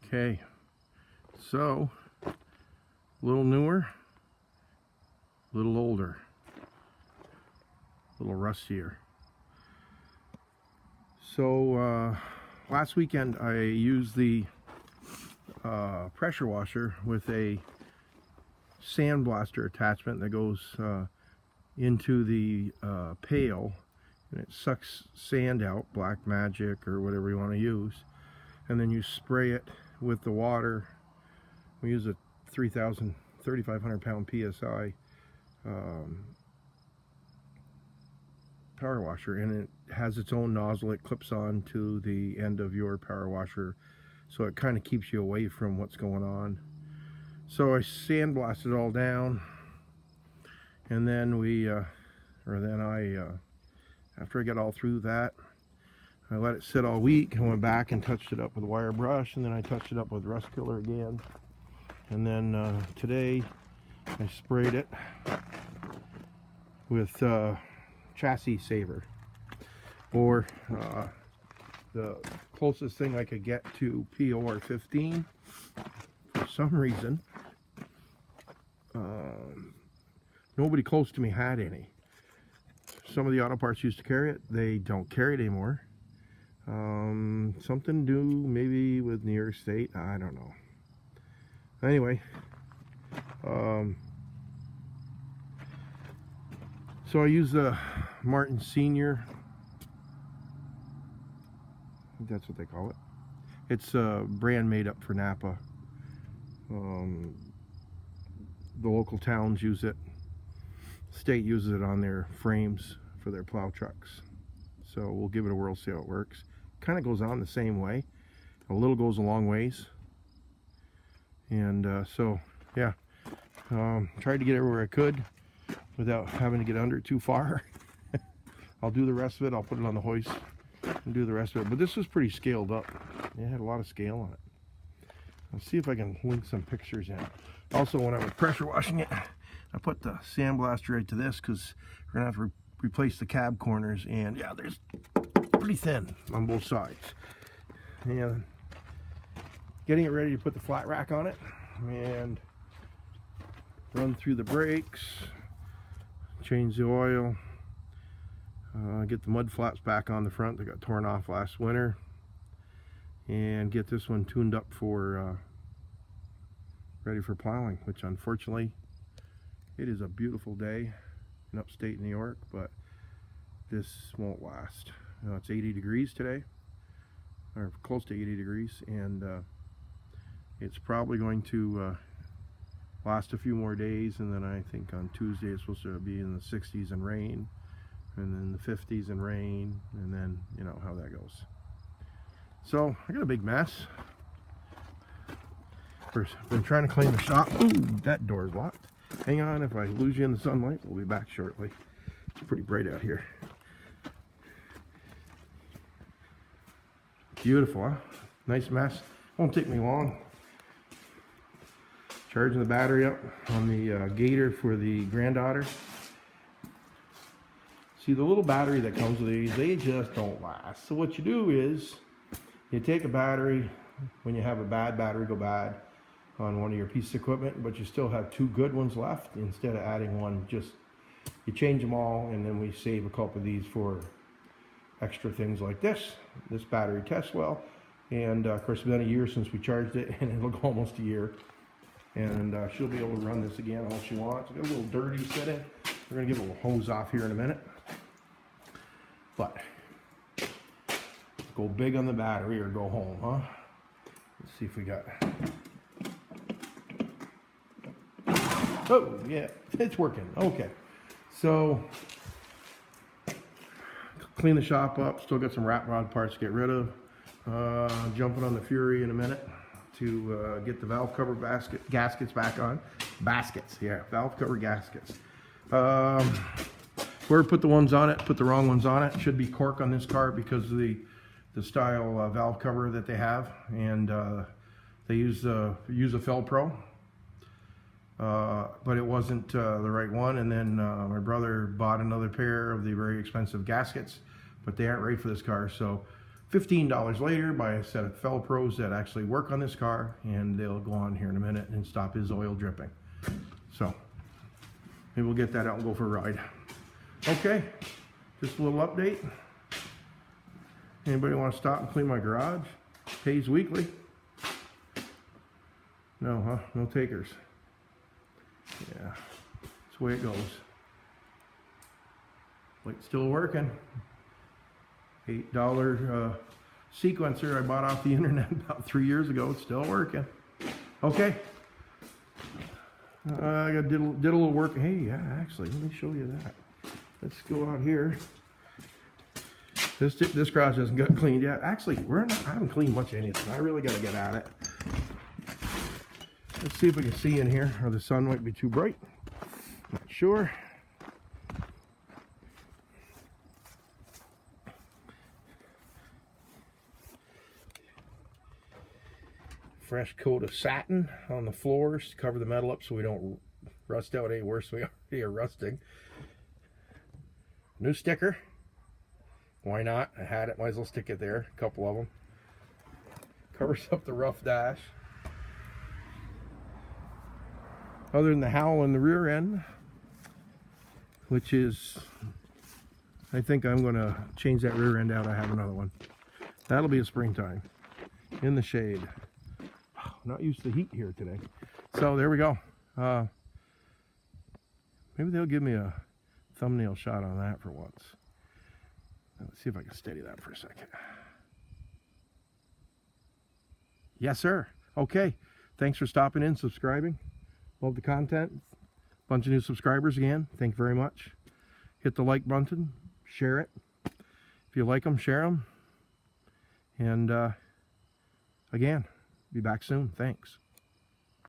Okay, so a little newer, a little older, a little rustier. So last weekend I used the pressure washer with a sandblaster attachment that goes into the pail, and it sucks sand out, Black Magic or whatever you want to use, and then you spray it with the water. We use a 3,500 pound PSI power washer, and it has its own nozzle. It clips on to the end of your power washer, so it kind of keeps you away from what's going on. So I sandblasted it all down, and then after I got all through that, I let it sit all week. I went back and touched it up with a wire brush, and then I touched it up with rust killer again. And then today I sprayed it with chassis saver, or the closest thing I could get to POR 15. For some reason, nobody close to me had any. Some of the auto parts used to carry it. They don't carry it anymore. Something to do maybe with New York State, I don't know. Anyway, so I use the Martin Senior. I think that's what they call it. It's a brand made up for Napa. The local towns use it. State uses it on their frames for their plow trucks. So we'll give it a whirl, see how it works. Kind of goes on the same way. A little goes a long ways. And so yeah, tried to get everywhere I could without having to get under it too far. I'll do the rest of it. I'll put it on the hoist and do the rest of it. But this was pretty scaled up. It had a lot of scale on it. Let's see if I can link some pictures in. Also, when I was pressure washing it, I put the sandblaster right to this because we're gonna have to replace the cab corners, and yeah, there's pretty thin on both sides. And getting it ready to put the flat rack on it and run through the brakes, change the oil, get the mud flaps back on the front that got torn off last winter, and get this one tuned up for ready for plowing, which unfortunately it is a beautiful day in upstate New York, but this won't last. It's 80 degrees today, or close to 80 degrees, and it's probably going to last a few more days, and then I think on Tuesday it's supposed to be in the 60s and rain, and then the 50s and rain, and then you know how that goes. So I got a big mess. I've been trying to clean the shop. Ooh, that door's locked. Hang on, if I lose you in the sunlight, we'll be back shortly. It's pretty bright out here. Beautiful, huh? Nice mess. Won't take me long. Charging the battery up on the Gator for the granddaughter. See, the little battery that comes with these, they just don't last. So what you do is, you take a battery, when you have a bad battery go bad on one of your pieces of equipment, but you still have two good ones left, instead of adding one, just you change them all, and then we save a couple of these for extra things like this. This battery tests well, and of course it's been a year since we charged it, and it'll go almost a year, and she'll be able to run this again all she wants. It's got a little dirty sitting. We're going to give a little hose off here in a minute, but go big on the battery or go home, huh? Let's see if we got... Oh, yeah, it's working. Okay. So, clean the shop up. Still got some rat rod parts to get rid of. Jumping on the Fury in a minute to get the valve cover gaskets back on. Baskets, yeah, valve cover gaskets. Where to put the ones on it, put the wrong ones on it. Should be cork on this car because of the style valve cover that they have, and they use a Fel-Pro. But it wasn't the right one, and then my brother bought another pair of the very expensive gaskets, but they aren't right for this car. So $15 later by a set of fellow pros that actually work on this car, and they'll go on here in a minute and stop his oil dripping. So maybe we'll get that out and go for a ride. Okay, just a little update. Anybody want to stop and clean my garage? Pays weekly. No, huh? No takers. Yeah, that's the way it goes. Light's still working. $8 sequencer I bought off the internet about 3 years ago. It's still working. Okay. I did a little work. Hey, yeah, actually, let me show you that. Let's go out here. This garage hasn't got cleaned yet. Actually, I haven't cleaned much of anything. I really got to get at it. Let's see if we can see in here, or the sun might be too bright. Not sure. Fresh coat of satin on the floors to cover the metal up so we don't rust out any worse than we already are rusting. New sticker. Why not? I had it, might as well stick it there. A couple of them. Covers up the rough dash. Other than the howl in the rear end, which is, I think I'm going to change that rear end out. I have another one. That'll be a springtime. In the shade. Not used to heat here today. So there we go. Maybe they'll give me a thumbnail shot on that for once. Let's see if I can steady that for a second. Yes, sir. Okay. Thanks for stopping in, subscribing. Love the content. Bunch of new subscribers again. Thank you very much. Hit the like button. Share it. If you like them, share them. And again, be back soon. Thanks.